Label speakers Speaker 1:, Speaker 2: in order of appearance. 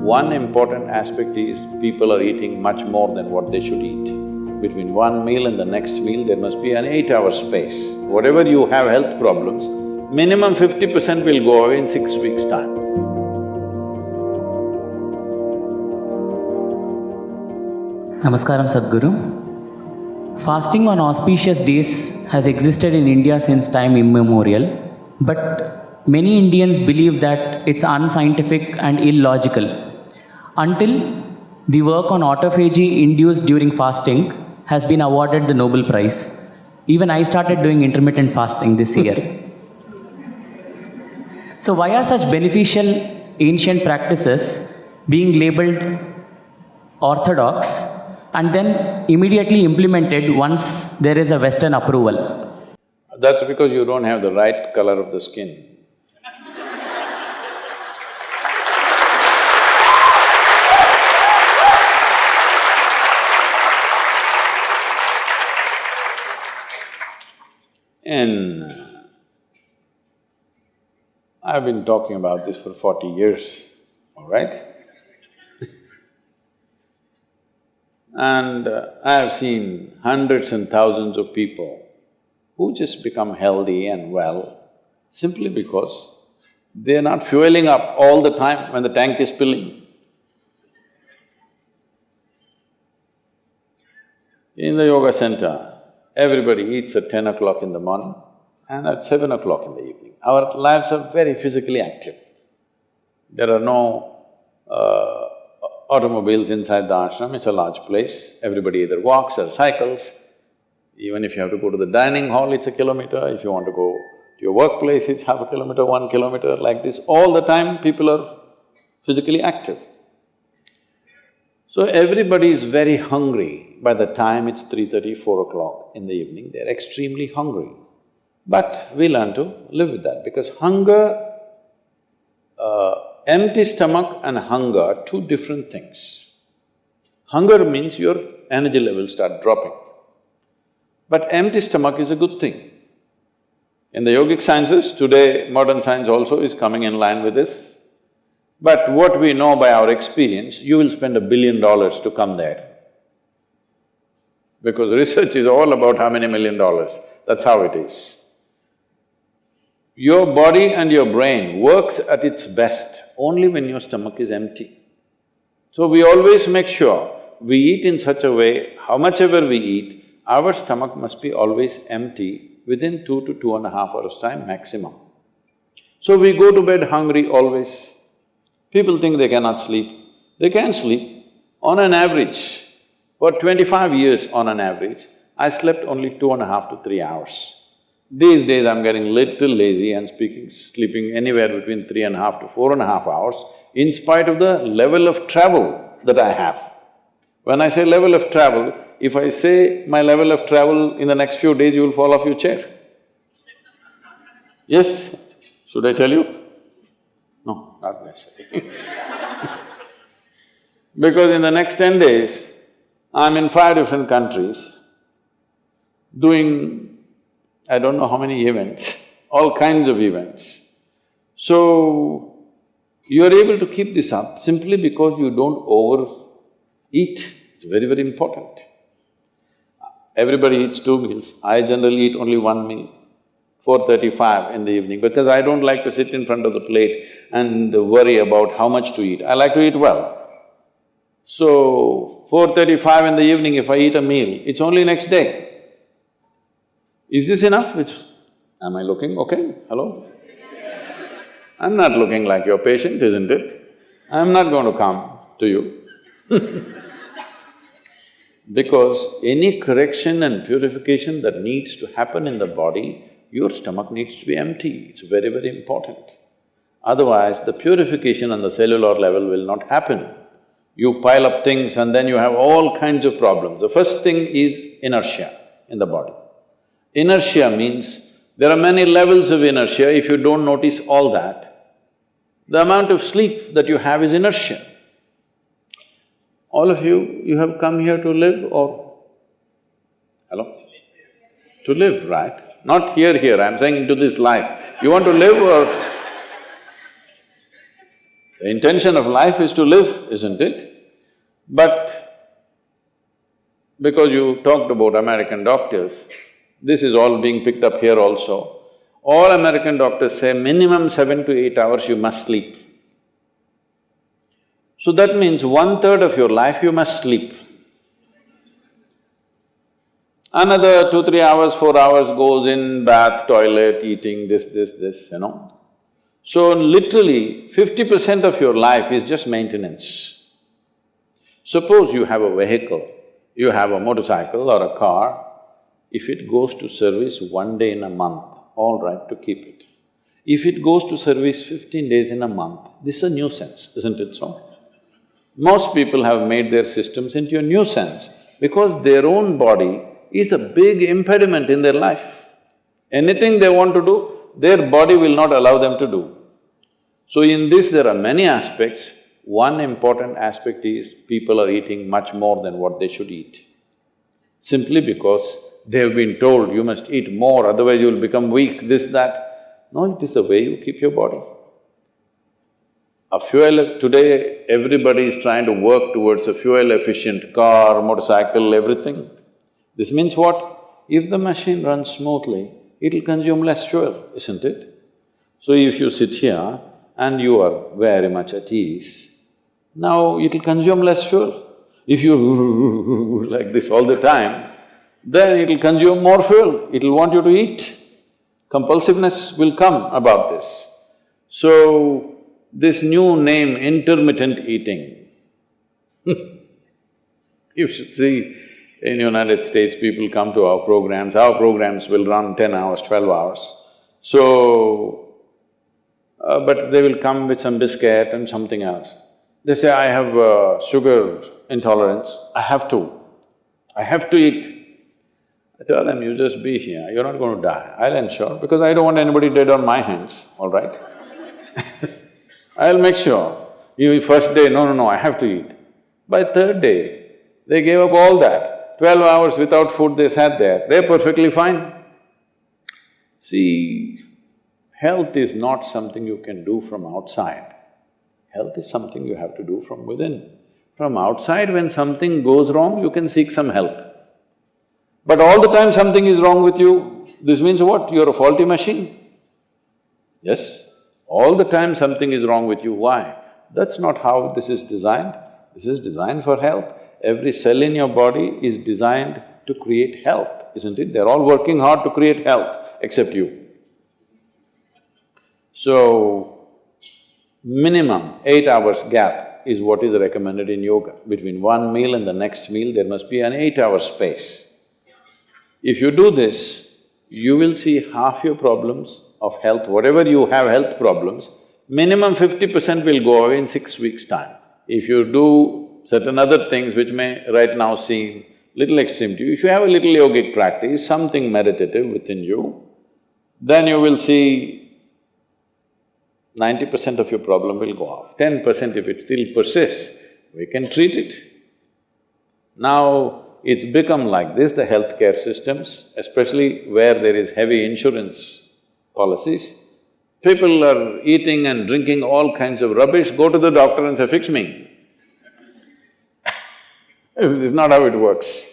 Speaker 1: One important aspect is people are eating much more than what they should eat. Between one meal and the next meal, there must be an 8-hour space. Whatever you have health problems, minimum 50% will go away in 6 weeks' time.
Speaker 2: Namaskaram, Sadhguru. Fasting on auspicious days has existed in India since time immemorial, but many Indians believe that it's unscientific and illogical. Until the work on autophagy induced during fasting has been awarded the Nobel Prize. Even I started doing intermittent fasting this year. So why are such beneficial ancient practices being labeled orthodox and then immediately implemented once there is a Western approval?
Speaker 1: That's because you don't have the right color of the skin. I've been talking about this for 40 years, all right? And I have seen hundreds and thousands of people who just become healthy and well simply because they're not fueling up all the time when the tank is filling. In the yoga center, everybody eats at 10 o'clock in the morning and at 7 o'clock in the evening. Our lives are very physically active. There are no automobiles inside the ashram, it's a large place. Everybody either walks or cycles. Even if you have to go to the dining hall, it's a kilometer. If you want to go to your workplace, it's half a kilometer, 1 kilometer, like this. All the time, people are physically active. So everybody is very hungry. By the time it's 3:30, 4 o'clock in the evening, they're extremely hungry. But we learn to live with that because hunger, empty stomach and hunger are two different things. Hunger means your energy levels start dropping. But empty stomach is a good thing. In the yogic sciences, today modern science also is coming in line with this. But what we know by our experience, you will spend $1 billion to come there. Because research is all about how many $1 million, that's how it is. Your body and your brain works at its best only when your stomach is empty. So we always make sure we eat in such a way, how much ever we eat, our stomach must be always empty within 2 to 2.5 hours' time maximum. So we go to bed hungry always. People think they cannot sleep. They can sleep. On an average, for 25 years on an average, I slept only 2.5 to 3 hours. These days I'm getting little lazy and sleeping anywhere between 3.5 to 4.5 hours in spite of the level of travel that I have. When I say level of travel, if I say my level of travel in the next few days, you will fall off your chair. Yes? Should I tell you? No, not necessarily. Because in the next 10 days, I'm in 5 different countries doing I don't know how many events, all kinds of events. So, you're able to keep this up simply because you don't overeat. It's very, very important. Everybody eats 2 meals. I generally eat only 1 meal, 4:35 in the evening, because I don't like to sit in front of the plate and worry about how much to eat. I like to eat well. So, 4:35 in the evening, if I eat a meal, it's only next day. Is this enough? Am I looking okay? Hello? I'm not looking like your patient, isn't it? I'm not going to come to you because any correction and purification that needs to happen in the body, your stomach needs to be empty. It's very, very important. Otherwise, the purification on the cellular level will not happen. You pile up things and then you have all kinds of problems. The first thing is inertia in the body. Inertia means there are many levels of inertia. If you don't notice all that, the amount of sleep that you have is inertia. All of you have come here to live or… Hello? To live, right? Not here, I'm saying into this life. You want to live or… The intention of life is to live, isn't it? But because you talked about American doctors, this is all being picked up here also. All American doctors say minimum 7 to 8 hours you must sleep. So that means 1/3 of your life you must sleep. Another 2, 3 hours, 4 hours goes in bath, toilet, eating, this, So literally 50% of your life is just maintenance. Suppose you have a vehicle, you have a motorcycle or a car, if it goes to service 1 day in a month, all right to keep it. If it goes to service 15 days in a month, this is a nuisance, isn't it so? Most people have made their systems into a nuisance because their own body is a big impediment in their life. Anything they want to do, their body will not allow them to do. So in this there are many aspects. One important aspect is people are eating much more than what they should eat. Simply because they have been told, you must eat more, otherwise you will become weak, this, that. No, it is the way you keep your body. Today everybody is trying to work towards a fuel-efficient car, motorcycle, everything. This means what? If the machine runs smoothly, it'll consume less fuel, isn't it? So if you sit here and you are very much at ease, now it'll consume less fuel. If you like this all the time, then it'll consume more fuel, it'll want you to eat. Compulsiveness will come about this. So, this new name, intermittent eating, you should see, in United States, people come to our programs will run 10 hours, 12 hours. So, but they will come with some biscuit and something else. They say, I have sugar intolerance, I have to eat. I tell them, you just be here, you're not going to die, I'll ensure, because I don't want anybody dead on my hands, all right? I'll make sure. You first day, no, I have to eat. By third day, they gave up all that. 12 hours without food they sat there, they're perfectly fine. See, health is not something you can do from outside. Health is something you have to do from within. From outside, when something goes wrong, you can seek some help. But all the time something is wrong with you, this means what? You're a faulty machine. Yes? All the time something is wrong with you, why? That's not how this is designed. This is designed for health. Every cell in your body is designed to create health, isn't it? They're all working hard to create health, except you. So, minimum 8 hours gap is what is recommended in yoga. Between one meal and the next meal, there must be an 8-hour space. If you do this, you will see half your problems of health, whatever you have health problems, minimum 50% will go away in 6 weeks' time. If you do certain other things which may right now seem little extreme to you, if you have a little yogic practice, something meditative within you, then you will see 90% of your problem will go off. 10% if it still persists, we can treat it. Now, it's become like this, the healthcare systems, especially where there is heavy insurance policies. People are eating and drinking all kinds of rubbish, go to the doctor and say, fix me. This is not how it works